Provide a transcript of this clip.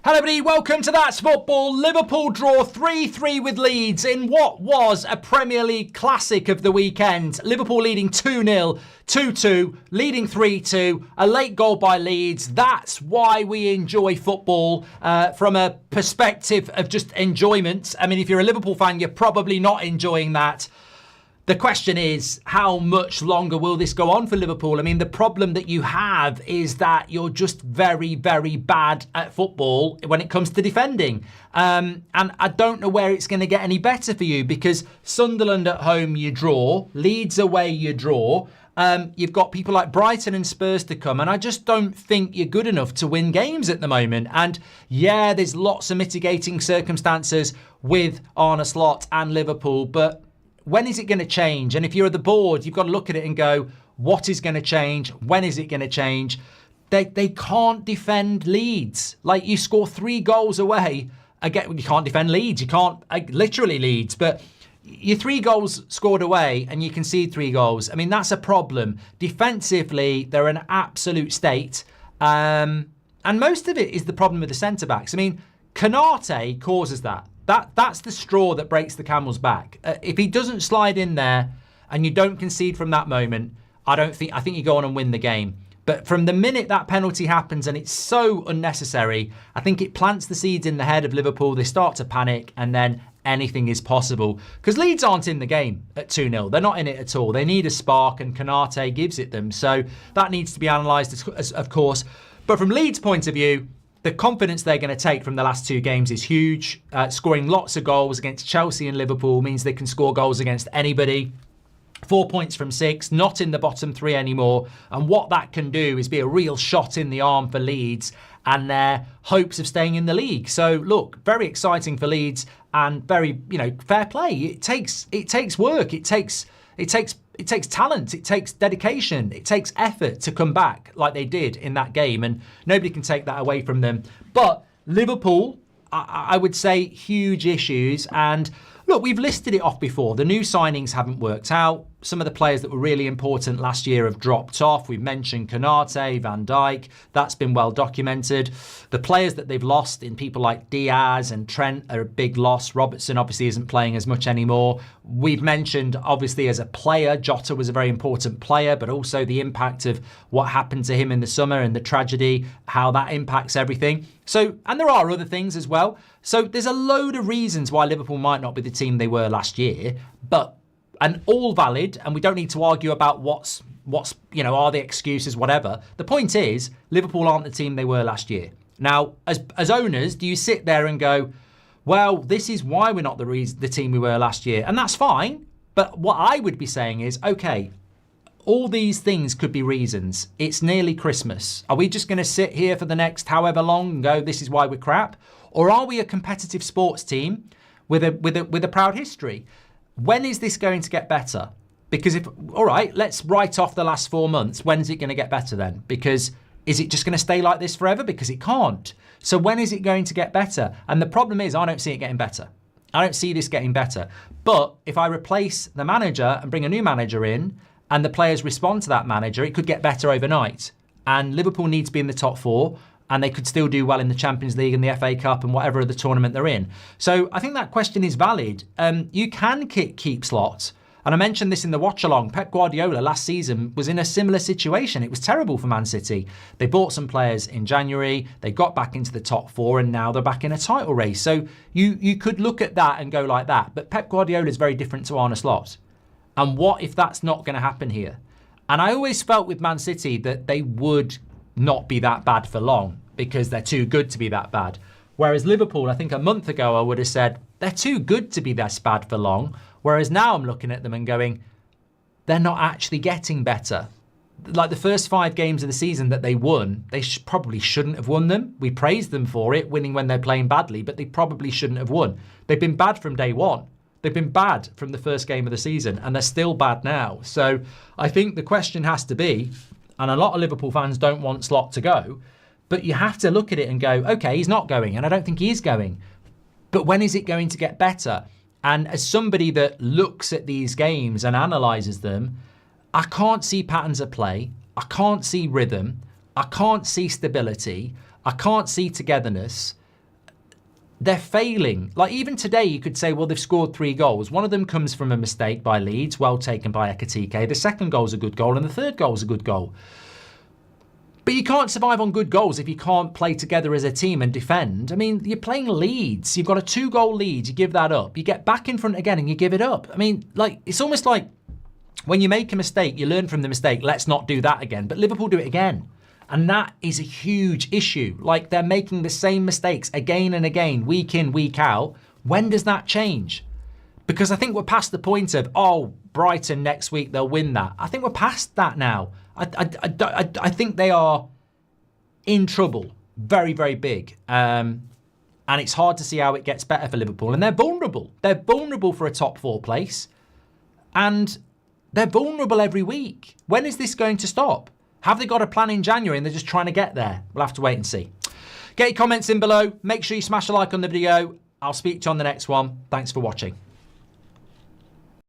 Hello everybody, welcome to That's Football. Liverpool draw 3-3 with Leeds in what was a Premier League classic of the weekend. Liverpool leading 2-0, 2-2, leading 3-2, a late goal by Leeds. That's why we enjoy football from a perspective of just enjoyment. I mean, if you're a Liverpool fan, you're probably not enjoying that. The question is, how much longer will this go on for Liverpool? I mean, the problem that you have is that you're just very, very bad at football when it comes to defending. And I don't know where it's going to get any better for you, because Sunderland at home, you draw. Leeds away, you draw. You've got people like Brighton and Spurs to come, and I just don't think you're good enough to win games at the moment. And yeah, there's lots of mitigating circumstances with Arne Slot and Liverpool, but when is it going to change? And if you're at the board, you've got to look at it and go, what is going to change? When is it going to change? They can't defend Leeds. Like, you score 3 goals away. Again, you can't defend Leeds. You can't, literally Leeds, but you're 3 goals scored away and you concede 3 goals. I mean, that's a problem. Defensively, they're an absolute state. And most of it is the problem with the centre-backs. I mean, Konate causes that. That's the straw that breaks the camel's back. If he doesn't slide in there and you don't concede from that moment, I think you go on and win the game. But from the minute that penalty happens, and it's so unnecessary, I think it plants the seeds in the head of Liverpool. They start to panic, and then anything is possible. Because Leeds aren't in the game at 2-0. They're not in it at all. They need a spark, and Konate gives it them. So that needs to be analysed, of course. But from Leeds' point of view, the confidence they're going to take from the last 2 games is huge. Scoring lots of goals against Chelsea and Liverpool means they can score goals against anybody. 4 points from 6, not in the bottom 3 anymore. And what that can do is be a real shot in the arm for Leeds and their hopes of staying in the league. So look, very exciting for Leeds and very, fair play. It takes work. It takes talent, it takes dedication, it takes effort to come back like they did in that game, and nobody can take that away from them. But Liverpool, I would say, huge issues. And look, we've listed it off before. The new signings haven't worked out. Some of the players that were really important last year have dropped off. We've mentioned Konate, Van Dijk. That's been well documented. The players that they've lost in people like Diaz and Trent are a big loss. Robertson obviously isn't playing as much anymore. We've mentioned, obviously, as a player, Jota was a very important player, but also the impact of what happened to him in the summer and the tragedy, how that impacts everything. So, and there are other things as well. So there's a load of reasons why Liverpool might not be the team they were last year, and all valid, and we don't need to argue about what's are the excuses, whatever. The point is, Liverpool aren't the team they were last year. Now, as owners, do you sit there and go, well, this is why we're not the team we were last year? And that's fine. But what I would be saying is, okay, all these things could be reasons. It's nearly Christmas. Are we just going to sit here for the next however long and go, this is why we're crap? Or are we a competitive sports team with a proud history? When is this going to get better? Because all right, let's write off the last 4 months. When is it going to get better then? Because is it just going to stay like this forever? Because it can't. So when is it going to get better? And the problem is, I don't see it getting better. I don't see this getting better. But if I replace the manager and bring a new manager in, and the players respond to that manager, it could get better overnight. And Liverpool need to be in the top 4, and they could still do well in the Champions League and the FA Cup and whatever other tournament they're in. So I think that question is valid. You can keep Slot. And I mentioned this in the watch-along. Pep Guardiola last season was in a similar situation. It was terrible for Man City. They bought some players in January. They got back into the top 4, and now they're back in a title race. So you could look at that and go like that. But Pep Guardiola is very different to Arne Slot. And what if that's not going to happen here? And I always felt with Man City that they would not be that bad for long, because they're too good to be that bad. Whereas Liverpool, I think a month ago, I would have said, they're too good to be this bad for long. Whereas now I'm looking at them and going, they're not actually getting better. Like the first 5 games of the season that they won, they probably shouldn't have won them. We praised them for it, winning when they're playing badly, but they probably shouldn't have won. They've been bad from day one. They've been bad from the first game of the season, and they're still bad now. So I think the question has to be, and a lot of Liverpool fans don't want Slot to go, but you have to look at it and go, okay, he's not going, and I don't think he is going. But when is it going to get better? And as somebody that looks at these games and analyses them, I can't see patterns of play. I can't see rhythm. I can't see stability. I can't see togetherness. they're failing. Like, even today, you could say, well, they've scored 3 goals. One of them comes from a mistake by Leeds, well taken by Ekitike. The second goal's a good goal, and the third goal's a good goal. But you can't survive on good goals if you can't play together as a team and defend. I mean, you're playing Leeds. You've got a 2-goal lead. You give that up. You get back in front again and you give it up. I mean, like, it's almost like when you make a mistake, you learn from the mistake. Let's not do that again. But Liverpool do it again. And that is a huge issue. Like, they're making the same mistakes again and again, week in, week out. When does that change? Because I think we're past the point of, oh, Brighton next week, they'll win that. I think we're past that now. I think they are in trouble, very, very big. And it's hard to see how it gets better for Liverpool. And they're vulnerable. They're vulnerable for a top 4 place. And they're vulnerable every week. When is this going to stop? Have they got a plan in January and they're just trying to get there? We'll have to wait and see. Get your comments in below. Make sure you smash a like on the video. I'll speak to you on the next one. Thanks for watching.